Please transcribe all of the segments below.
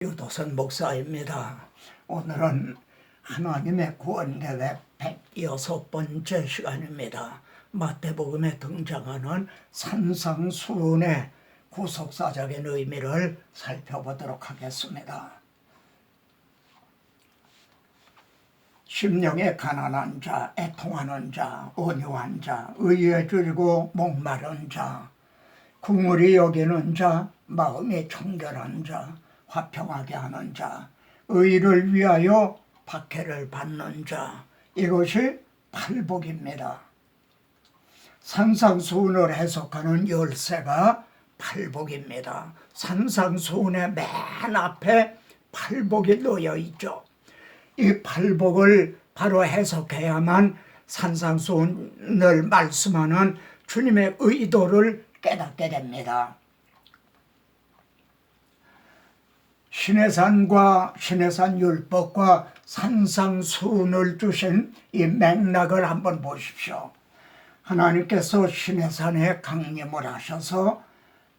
유도선 목사입니다. 오늘은 하나님의 구원계획 106번째 시간입니다. 마태복음에 등장하는 산상수훈의 구속사적인 의미를 살펴보도록 하겠습니다. 심령에 가난한 자, 애통하는 자, 온유한 자, 의에 줄이고 목마른 자, 국물이 여기는 자, 마음이 청결한 자, 화평하게 하는 자, 의를 위하여 박해를 받는 자, 이것이 팔복입니다. 산상수훈을 해석하는 열쇠가 팔복입니다. 산상수훈의 맨 앞에 팔복이 놓여 있죠. 이 팔복을 바로 해석해야만 산상수훈을 말씀하는 주님의 의도를 깨닫게 됩니다. 시내산과 시내산 율법과 산상수훈을 주신 이 맥락을 한번 보십시오. 하나님께서 시내산에 강림을 하셔서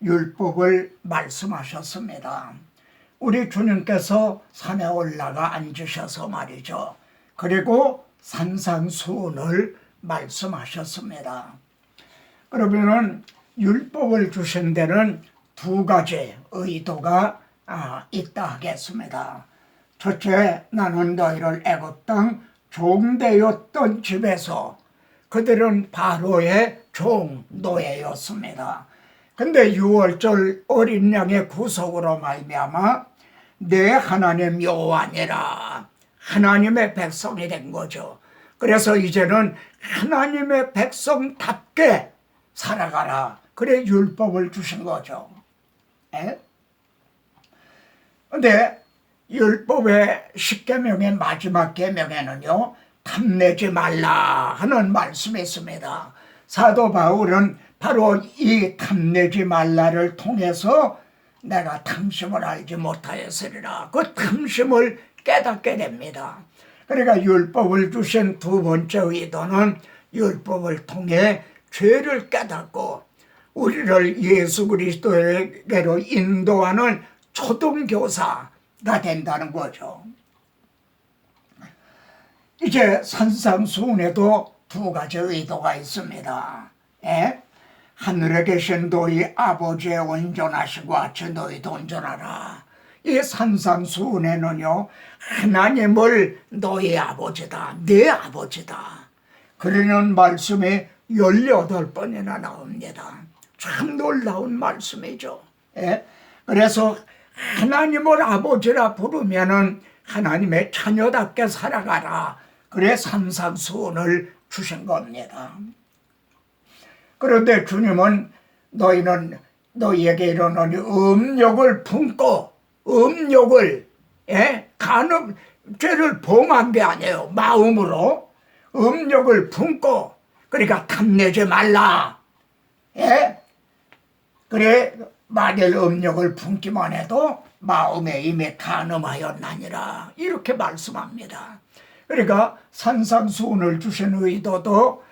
율법을 말씀하셨습니다. 우리 주님께서 산에 올라가 앉으셔서 말이죠. 그리고 산상수훈을 말씀하셨습니다. 그러면은 율법을 주신 데는 두 가지 의도가 있다 하겠습니다. 첫째, 나는 너희를 애굽 땅 종되었던 집에서, 그들은 바로의 종 노예였습니다. 근데 6월절 어린 양의 구속으로 말미암아 내 하나님 여호와니라, 하나님의 백성이 된 거죠. 그래서 이제는 하나님의 백성답게 살아가라, 그래 율법을 주신 거죠. 근데 율법의 10계명의 마지막 계명에는요, 탐내지 말라 하는 말씀이 있습니다. 사도 바울은 바로 이 탐내지 말라를 통해서 내가 탐심을 알지 못하였으리라, 그 탐심을 깨닫게 됩니다. 그러니까 율법을 주신 두 번째 의도는 율법을 통해 죄를 깨닫고 우리를 예수 그리스도에게로 인도하는 초등교사가 된다는 거죠. 이제 산상수훈에도 두 가지 의도가 있습니다. 하늘에 계신 너희 아버지의 온전하시고 같이 너희도 온전하라. 이 산상수훈에는요, 하나님을 너희 아버지다, 내 아버지다, 그러는 말씀이 18번이나 나옵니다. 참 놀라운 말씀이죠. 그래서 하나님을 아버지라 부르면은 하나님의 자녀답게 살아가라, 그래 산상수훈을 주신 겁니다. 그런데 주님은 너희에게 이르노니 음욕을 품고, 음욕을 간음 죄를 범한 게 아니에요. 마음으로 음욕을 품고, 그러니까 탐내지 말라. 그래 만일 음욕을 품기만 해도 마음에 이미 간음하였나니라, 이렇게 말씀합니다. 그러니까 산상수훈을 주신 의도도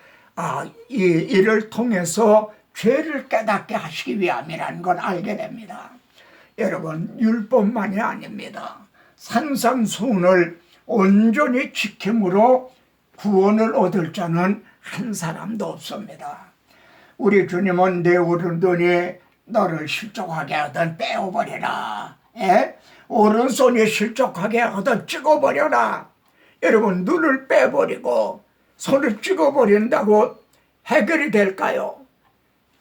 이를 통해서 죄를 깨닫게 하시기 위함이라는 걸 알게 됩니다. 여러분, 율법만이 아닙니다. 산상수훈을 온전히 지킴으로 구원을 얻을 자는 한 사람도 없습니다. 우리 주님은 내 오른손이 너를 실족하게 하든 빼어버려라, 오른손이 실족하게 하든 찍어버려라. 여러분, 눈을 빼버리고 손을 찍어버린다고 해결이 될까요?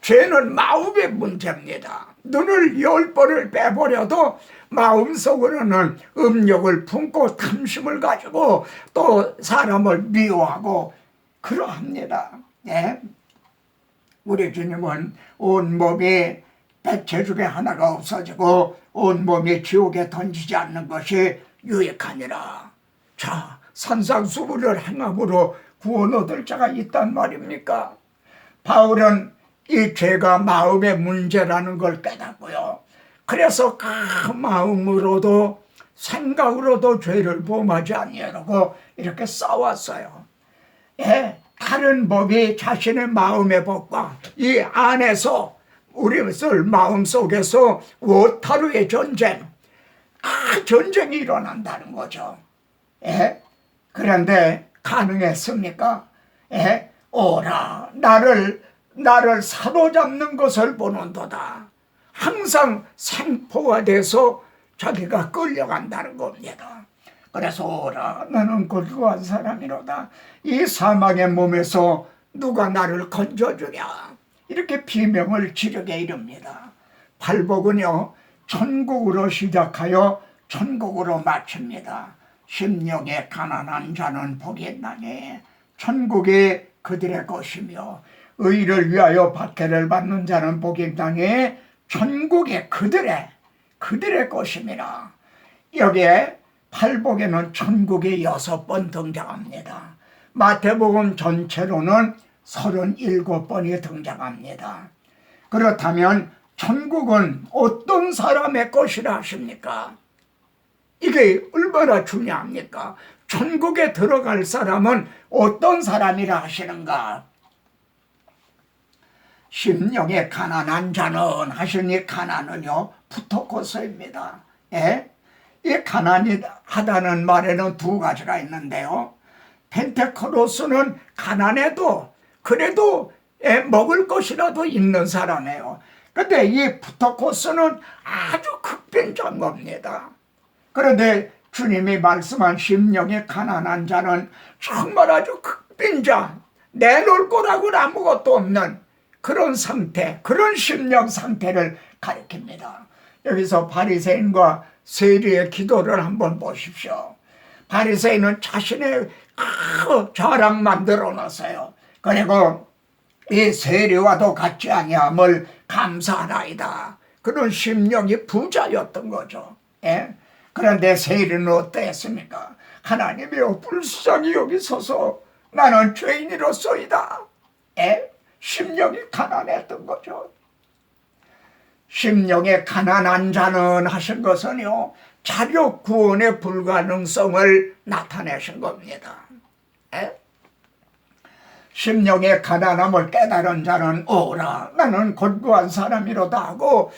죄는 마음의 문제입니다. 눈을 10번을 빼버려도 마음속으로는 음욕을 품고 탐심을 가지고 또 사람을 미워하고 그러합니다. 우리 주님은 온몸이 백체 중에 하나가 없어지고 온몸이 지옥에 던지지 않는 것이 유익하니라. 자, 산상수훈을 행함으로 구원 얻을 자가 있단 말입니까? 바울은 이 죄가 마음의 문제라는 걸 깨닫고요, 그래서 그 마음으로도 생각으로도 죄를 범하지 아니하려고 이렇게 싸웠어요. 다른 법이 자신의 마음의 법과 이 안에서 우리 마음속에서 워타루의 전쟁, 전쟁이 일어난다는 거죠. 예? 그런데 가능했습니까? 예? 오라 나를 사로잡는 것을 보는도다. 항상 생포가 돼서 자기가 끌려간다는 겁니다. 그래서 오라 나는 굴고한 사람이로다. 이 사망의 몸에서 누가 나를 건져주랴. 이렇게 비명을 지르게 이릅니다. 팔복은요 천국으로 시작하여 천국으로 마칩니다. 심령에 가난한 자는 복이 있나니 천국이 그들의 것이며 의를 위하여 박해를 받는 자는 복이 있나니 천국이 그들의 것임이라. 여기에 팔복에는 천국이 6번 등장합니다. 마태복음 전체로는 37번이 등장합니다. 그렇다면 천국은 어떤 사람의 것이라 하십니까? 이게 얼마나 중요합니까? 천국에 들어갈 사람은 어떤 사람이라 하시는가? 심령에 가난한 자는 하시니 가난은요 푸토코스입니다. 예? 이 가난하다는 말에는 두 가지가 있는데요. 펜테코로스는 가난해도 그래도 먹을 것이라도 있는 사람이에요. 근데 이 푸토코스는 아주 극빈자인 겁니다. 그런데 주님이 말씀한 심령이 가난한 자는 정말 아주 극빈자, 내놓을 거라고는 아무것도 없는 그런 상태, 그런 심령 상태를 가리킵니다. 여기서 바리새인과 세리의 기도를 한번 보십시오. 바리새인은 자신의 자랑 만들어 놨어요. 그리고 이 세리와도 같지 아니함을 감사하나이다. 그런 심령이 부자였던 거죠. 예? 그런데 세리는 어땠습니까? 하나님이여 불쌍히 여기소서 나는 죄인이로소이다. 예? 심령이 가난했던 거죠. 심령에 가난한 자는 하신 것은요 자력 구원의 불가능성을 나타내신 겁니다. 에? 심령의 가난함을 깨달은 자는 오라 나는 곤고한 사람이로다 하고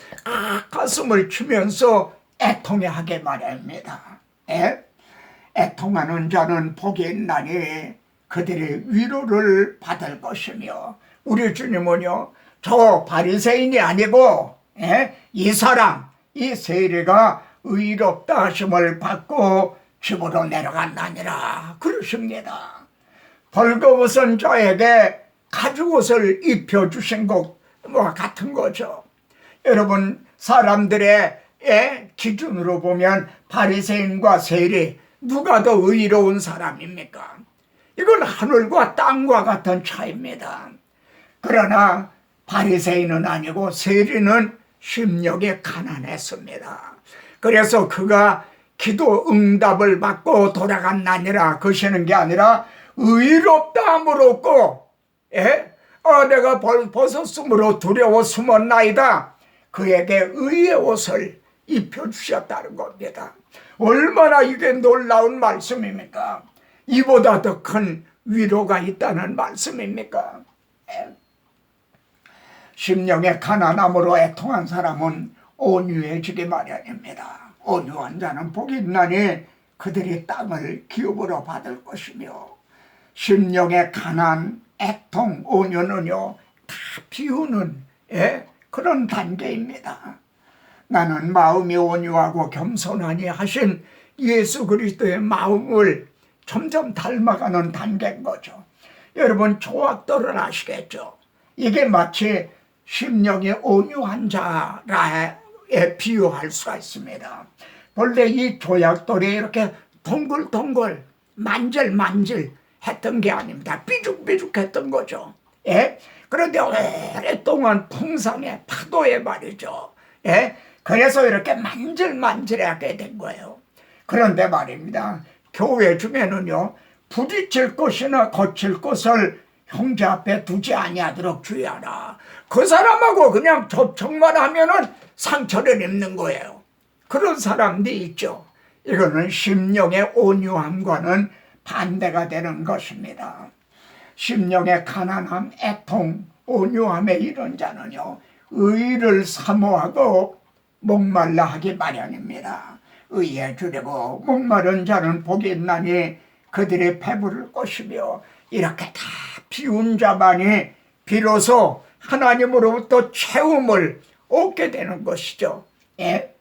가슴을 치면서 애통해하게 마련입니다. 에? 애통하는 자는 복이 있나니 그들이 위로를 받을 것이며 우리 주님은요 저 바리새인이 아니고 이 사람 이 세리가 의롭다 하심을 받고 집으로 내려간다니라 그러십니다. 벌거벗은 자에게 가죽옷을 입혀주신 것과 같은 거죠. 여러분 사람들의 기준으로 보면 바리새인과 세리 누가 더 의로운 사람입니까? 이건 하늘과 땅과 같은 차이입니다. 그러나 바리새인은 아니고 세리는 심령이 가난했습니다. 그래서 그가 기도 응답을 받고 돌아갔나니라 그러시는 게 아니라 의롭다함을 얻고 내가 벗었으므로 두려워 숨었나이다. 그에게 의의 옷을 입혀주셨다는 겁니다. 얼마나 이게 놀라운 말씀입니까? 이보다 더 큰 위로가 있다는 말씀입니까? 심령의 가난함으로 애통한 사람은 온유해지기 마련입니다. 온유한 자는 복이 있나니 그들이 땅을 기업으로 받을 것이며 심령의 가난, 애통, 온유는요 다 비우는 그런 단계입니다. 나는 마음이 온유하고 겸손하니 하신 예수 그리스도의 마음을 점점 닮아가는 단계인 거죠. 여러분 조약돌을 아시겠죠? 이게 마치 심령이 온유한 자라에 비유할 수가 있습니다. 본래 이 조약돌이 이렇게 동글동글 만질만질 했던 게 아닙니다. 삐죽삐죽했던 거죠. 그런데 오랫동안 풍상에 파도에 말이죠. 그래서 이렇게 만질만질하게 된 거예요. 그런데 말입니다. 교회 중에는요 부딪힐 것이나 거칠 것을 형제 앞에 두지 아니하도록 주의하라. 그 사람하고 그냥 접촉만 하면은 상처를 입는 거예요. 그런 사람들이 있죠. 이거는 심령의 온유함과는 반대가 되는 것입니다. 심령의 가난함, 애통, 온유함에 이른 자는요 의를 사모하고 목말라 하기 마련입니다. 의에 주려고 목마른 자는 복이 있나니 그들의 배부를 것이며, 이렇게 다 비운 자만이 비로소 하나님으로부터 채움을 얻게 되는 것이죠. 예?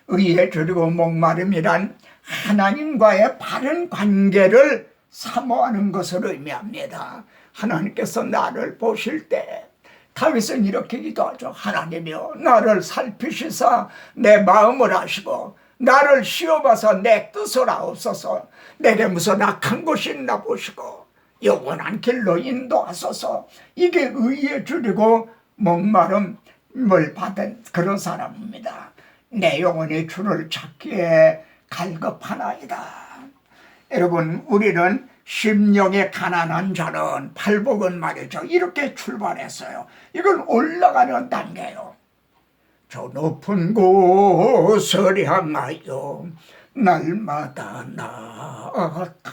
의에 주려고 목마름이란 하나님과의 바른 관계를 사모하는 것을 의미합니다. 하나님께서 나를 보실 때 다윗은 이렇게 기도하죠. 하나님이여 나를 살피시사 내 마음을 아시고 나를 시험하사 내 뜻을 아옵소서. 내게 무슨 악한 것이 있나 보시고 영원한 길로 인도하소서. 이게 의에 주리고 목마름을 받은 그런 사람입니다. 내 영혼이 주를 찾기에 갈급하나이다. 여러분, 우리는 심령에 가난한 자는 팔복은 말이죠. 이렇게 출발했어요. 이건 올라가는 단계요. 저 높은 곳을 향하여 날마다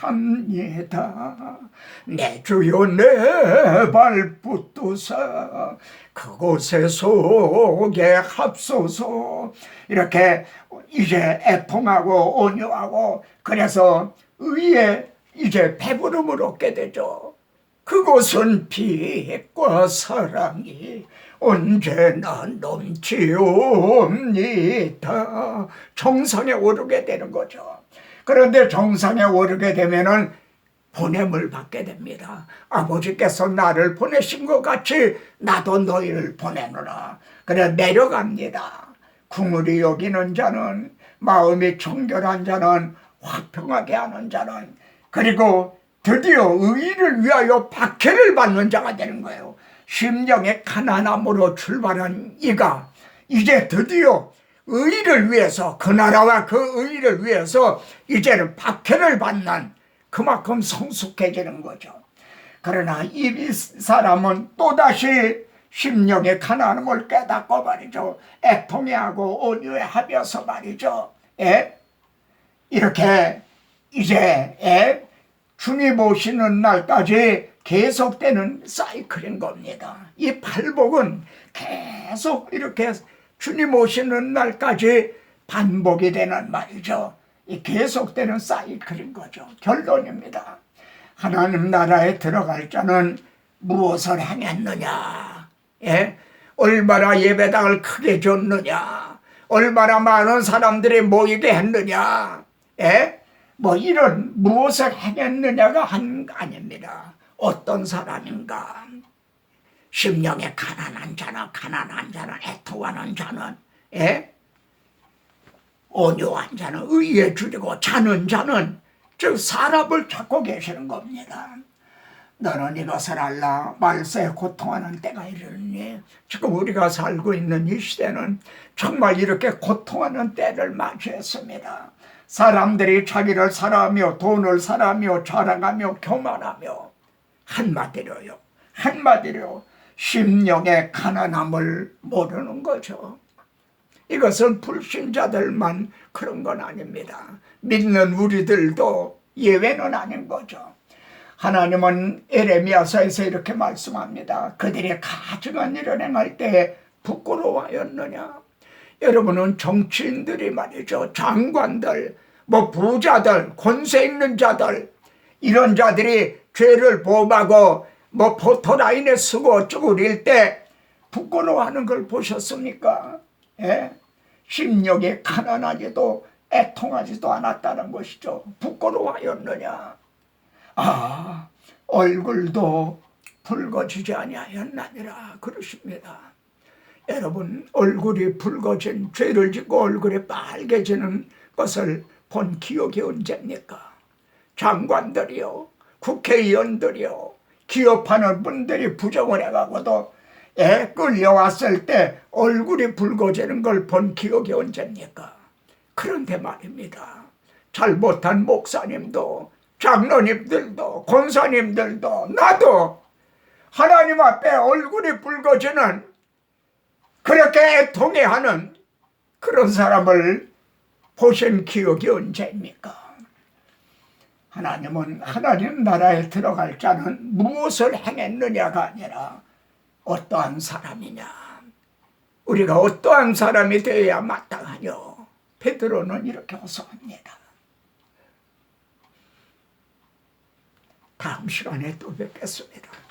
나아갑니다. 내 주여 내 발 붙드사 그곳에 속에 합소서. 이렇게 이제 애통하고 온유하고, 그래서 의에 이제 배부름을 얻게 되죠. 그곳은 빛과 사랑이 언제나 넘치옵니다. 정상에 오르게 되는 거죠. 그런데 정상에 오르게 되면은 보냄을 받게 됩니다. 아버지께서 나를 보내신 것 같이 나도 너희를 보내노라. 그래 내려갑니다. 긍휼히 여기는 자는, 마음이 청결한 자는, 화평하게 하는 자는, 그리고 드디어 의를 위하여 박해를 받는 자가 되는 거예요. 심령의 가난함으로 출발한 이가 이제 드디어 의를 위해서, 그 나라와 그 의를 위해서 이제는 박해를 받는, 그만큼 성숙해지는 거죠. 그러나 이 사람은 또다시 심령의 가난함을 깨닫고 말이죠. 애통해하고 온유해하면서 말이죠. 이렇게 이제 주님 오시는 날까지 계속되는 사이클인 겁니다. 이 팔복은 계속 이렇게 주님 오시는 날까지 반복이 되는 말이죠. 이 계속되는 사이클인 거죠. 결론입니다. 하나님 나라에 들어갈 자는 무엇을 행했느냐, 얼마나 예배당을 크게 줬느냐, 얼마나 많은 사람들이 모이게 했느냐, 뭐 이런 무엇을 행했느냐가 아닙니다. 어떤 사람인가, 심령에 가난한 자는, 애통하는 자는, 온유한 자는, 의에 주리고 자는 자는, 즉 사람을 찾고 계시는 겁니다. 너는 이것을 알라. 말세에 고통하는 때가 이르니. 지금 우리가 살고 있는 이 시대는 정말 이렇게 고통하는 때를 맞이했습니다. 사람들이 자기를 사랑하며 돈을 사랑하며 자랑하며 교만하며, 한마디로 심령의 가난함을 모르는 거죠. 이것은 불신자들만 그런 건 아닙니다. 믿는 우리들도 예외는 아닌 거죠. 하나님은 에레미야서에서 이렇게 말씀합니다. 그들이 가증한 일을 행할 때 부끄러워하였느냐. 여러분은 정치인들이 말이죠, 장관들, 뭐 부자들, 권세 있는 자들, 이런 자들이 죄를 범하고 뭐 포토라인에 쓰고 쭈그릴 때 부끄러워하는 걸 보셨습니까? 심령이 가난하지도 애통하지도 않았다는 것이죠. 부끄러워하였느냐. 얼굴도 붉어지지 아니하였나니라 그러십니다. 여러분, 얼굴이 붉어진, 죄를 짓고 얼굴이 빨개지는 것을 본 기억이 언제입니까? 장관들이요, 국회의원들이요, 기업하는 분들이 부정을 해가고도 끌려왔을 때 얼굴이 붉어지는 걸 본 기억이 언제입니까? 그런데 말입니다. 잘못한 목사님도, 장로님들도, 권사님들도, 나도 하나님 앞에 얼굴이 붉어지는, 그렇게 애통해하는 그런 사람을 보신 기억이 언제입니까? 하나님은 하나님 나라에 들어갈 자는 무엇을 행했느냐가 아니라 어떠한 사람이냐, 우리가 어떠한 사람이 되어야 마땅하뇨. 베드로는 이렇게 호소합니다. 다음 시간에 또 뵙겠습니다.